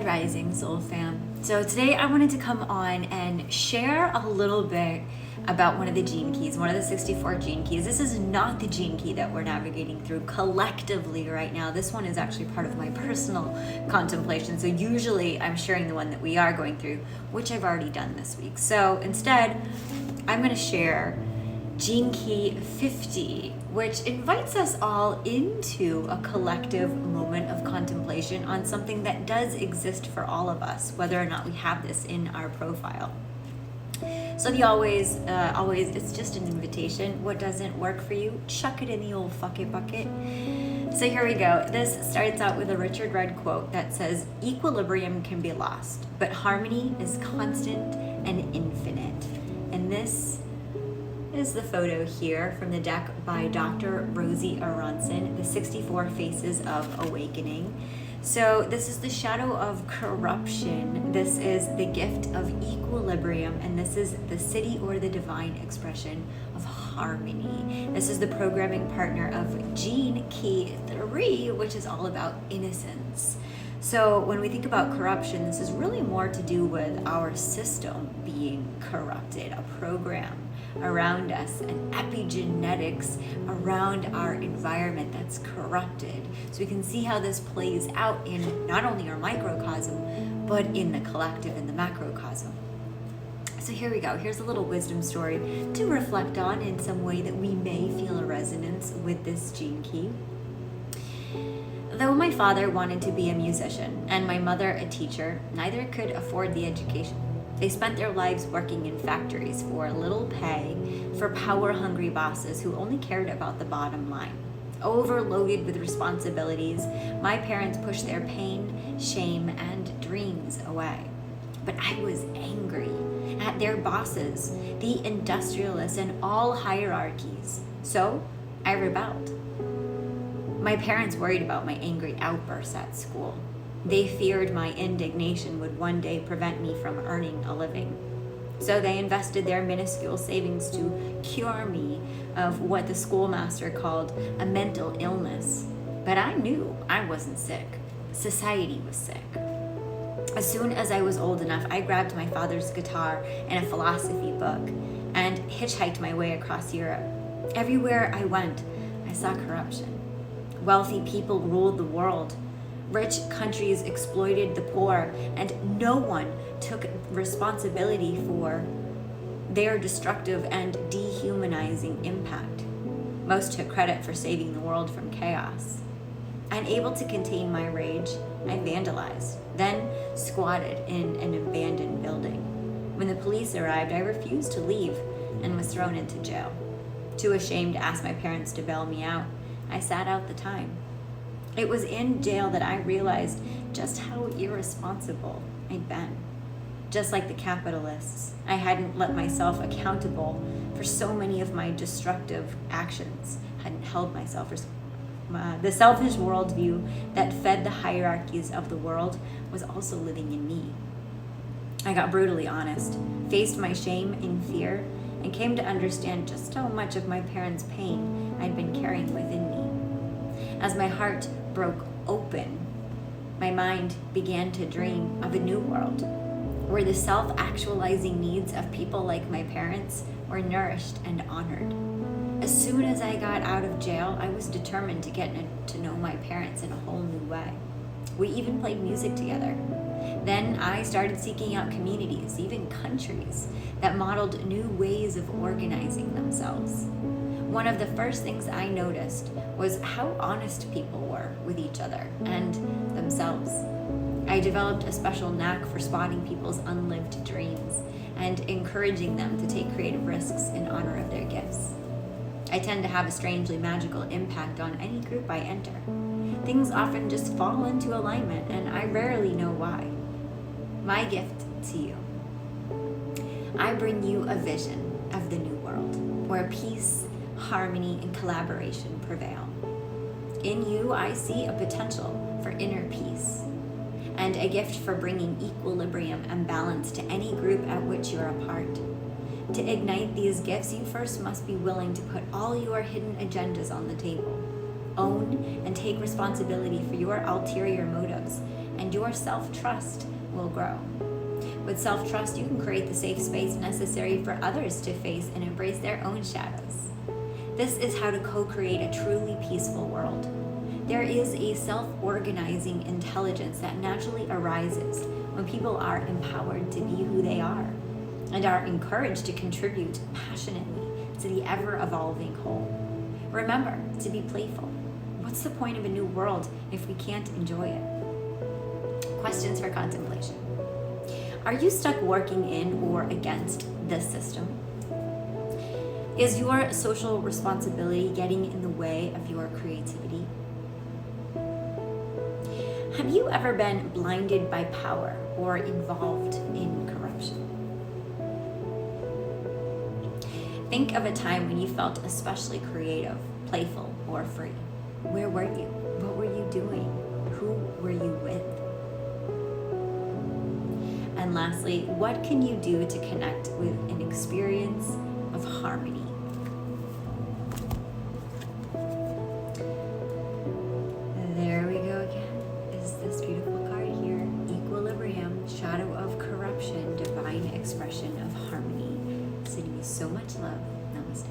Grand Rising, Soul Fam. So today I wanted to come on and share a little bit about one of the gene keys, one of the 64 gene keys. This is not the gene key that we're navigating through collectively right now. This one is actually part of my personal contemplation. So usually I'm sharing the one that we are going through, which I've already done this week. So instead, I'm going to share Gene Key 50, which invites us all into a collective moment of contemplation on something that does exist for all of us, whether or not we have this in our profile. So the always, it's just an invitation. What doesn't work for you, chuck it in the old fuck it bucket. So here we go. This starts out with a Richard Rudd quote that says, "Equilibrium can be lost, but harmony is constant and infinite." And this is the photo here from the deck by Dr. Rosy Aronson, The 64 Faces of Awakening. So this is the shadow of corruption. This is the gift of equilibrium, and this is the city or the divine expression of harmony. This is the programming partner of Gene Key 3, which is all about innocence. So when we think about corruption, this is really more to do with our system being corrupted, a program around us, and epigenetics around our environment that's corrupted. So we can see how this plays out in not only our microcosm, but in the collective, in the macrocosm. So here we go. Here's a little wisdom story to reflect on in some way that we may feel a resonance with this gene key. Though my father wanted to be a musician and my mother a teacher, neither could afford the education. They spent their lives working in factories for little pay for power-hungry bosses who only cared about the bottom line. Overloaded with responsibilities, my parents pushed their pain, shame, and dreams away. But I was angry at their bosses, the industrialists, and all hierarchies. So I rebelled. My parents worried about my angry outbursts at school. They feared my indignation would one day prevent me from earning a living. So they invested their minuscule savings to cure me of what the schoolmaster called a mental illness. But I knew I wasn't sick. Society was sick. As soon as I was old enough, I grabbed my father's guitar and a philosophy book and hitchhiked my way across Europe. Everywhere I went, I saw corruption. Wealthy people ruled the world. Rich countries exploited the poor, and no one took responsibility for their destructive and dehumanizing impact. Most took credit for saving the world from chaos. Unable to contain my rage, I vandalized, then squatted in an abandoned building. When the police arrived, I refused to leave and was thrown into jail. Too ashamed to ask my parents to bail me out, I sat out the time. It was in jail that I realized just how irresponsible I'd been. Just like the capitalists, I hadn't let myself accountable for so many of my destructive actions, hadn't held myself responsible. The selfish worldview that fed the hierarchies of the world was also living in me. I got brutally honest, faced my shame and fear, and came to understand just how much of my parents' pain I'd been carrying within me. As my heart broke open, my mind began to dream of a new world where the self-actualizing needs of people like my parents were nourished and honored. As soon as I got out of jail, I was determined to get to know my parents in a whole new way. We even played music together. Then I started seeking out communities, even countries, that modeled new ways of organizing themselves. One of the first things I noticed was how honest people were with each other and themselves. I developed a special knack for spotting people's unlived dreams and encouraging them to take creative risks in honor of their gifts. I tend to have a strangely magical impact on any group I enter. Things often just fall into alignment, and I rarely know why. My gift to you. I bring you a vision of the new world, where peace, harmony, and collaboration prevail. In you, I see a potential for inner peace and a gift for bringing equilibrium and balance to any group at which you're a part. To ignite these gifts, you first must be willing to put all your hidden agendas on the table. Own and take responsibility for your ulterior motives and and your self-trust will grow. With self-trust, you can create the safe space necessary for others to face and embrace their own shadows. This is how to co-create a truly peaceful world. There is a self-organizing intelligence that naturally arises when people are empowered to be who they are and are encouraged to contribute passionately to the ever-evolving whole. Remember to be playful. What's the point of a new world if we can't enjoy it? Questions for contemplation. Are you stuck working in or against this system? Is your social responsibility getting in the way of your creativity? Have you ever been blinded by power or involved in corruption? Think of a time when you felt especially creative, playful, or free. Where were you? What were you doing? Who were you with? And lastly, what can you do to connect with an experience of harmony? There we go again. Is this beautiful card here? Equilibrium, shadow of corruption, divine expression of harmony. Sending you so much love. Namaste.